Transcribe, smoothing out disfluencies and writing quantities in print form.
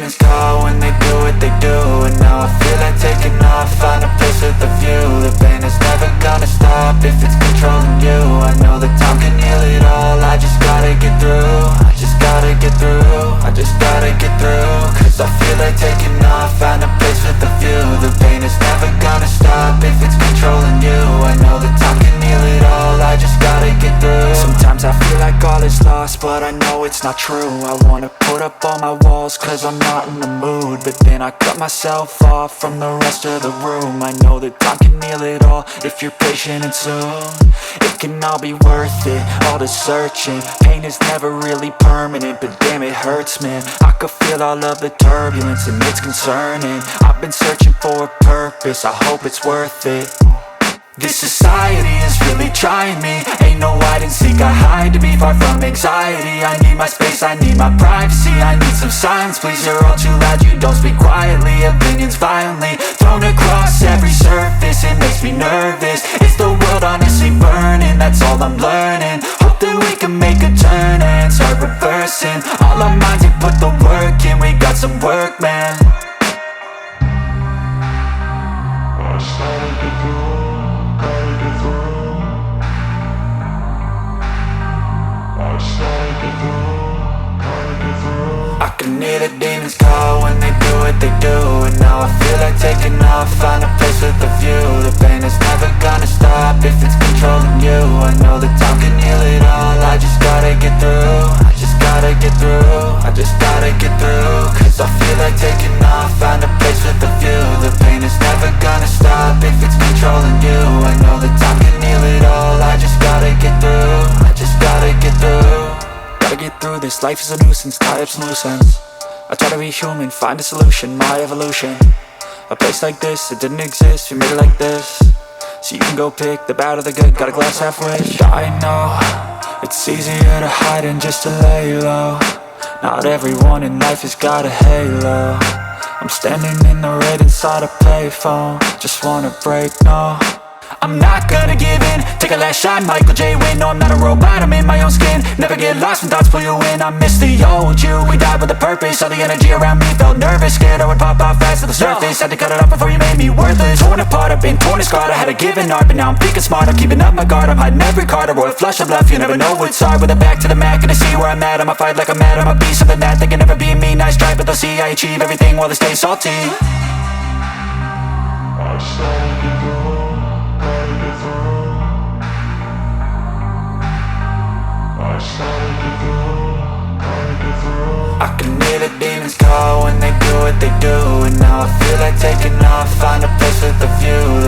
demons call when they do what they do. And now I feel like taking off, find a place with a view. The pain is never gonna stop if it's controlling you. I know that time can heal it all, I just gotta get through. I just gotta get through, I just gotta get through. Cause I feel like taking off, find a place with a view. The pain is never gonna stop if it's controlling you. I know that time can heal it all, I just gotta get through. Sometimes I feel like all is lost, but I know it's not true. I wanna put up all my walls cause I'm not in the mood, but then I cut myself off from the rest of the room. I know that time can heal it all if you're patient and soon. It can all be worth it, all the searching. Pain is never really permanent, but damn it hurts, man. I could feel all of the turbulence and it's concerning. I've been searching for a purpose, I hope it's worth it. This society is really trying me. Ain't no hide and seek, I hide to be far from anxiety. I need my space, I need my privacy. I need some silence, please, you're all too loud. You don't speak quietly, opinions violently thrown across every surface. It makes me nervous, it's the world honestly burning. That's all I'm learning, hope that we can make a turn and start reversing. All our minds, we put the work in, we got some work, man. I started to go. I can hear the demons call when they do what they do. And now I feel like taking off, find a place with a view. The pain is never gonna stop if it's controlling you. I know that time can heal it all, I just gotta get through. I just gotta get through, I just gotta get through. Cause I feel like taking off, find a place with a view. The pain is never gonna stop if it's controlling you. I know that time can heal it all, I just gotta get through. I just gotta get through. Gotta get through this, life is a nuisance, tie up some loose ends. I try to be human, find a solution, my evolution. A place like this, it didn't exist, we made it like this. So you can go pick the bad or the good, got a glass halfway. I know, it's easier to hide than just to lay low. Not everyone in life has got a halo. I'm standing in the red inside a payphone, just wanna break, no. I'm not gonna give in, take a last shot, Michael J. Win. No, I'm not a robot, I'm in my own skin. Never get lost when thoughts pull you in. I miss the old you, we died with a purpose. All the energy around me felt nervous, scared I would pop off fast to the surface. Had to cut it off before you made me worthless. Torn apart, I've been torn and scarred. I had a given art, but now I'm thinking smart. I'm keeping up my guard, I'm hiding every card. A royal flush of love, you never know what's hard. With a back to the mat, gonna see where I'm at. I'ma fight like I'm mad, I'ma be something that they can never be me. Nice try, but they'll see I achieve everything while they stay salty. I started to go, gotta get through. I started to go, gotta get through. I can hear the demons call when they do what they do. And now I feel like taking off, find a place with a view. The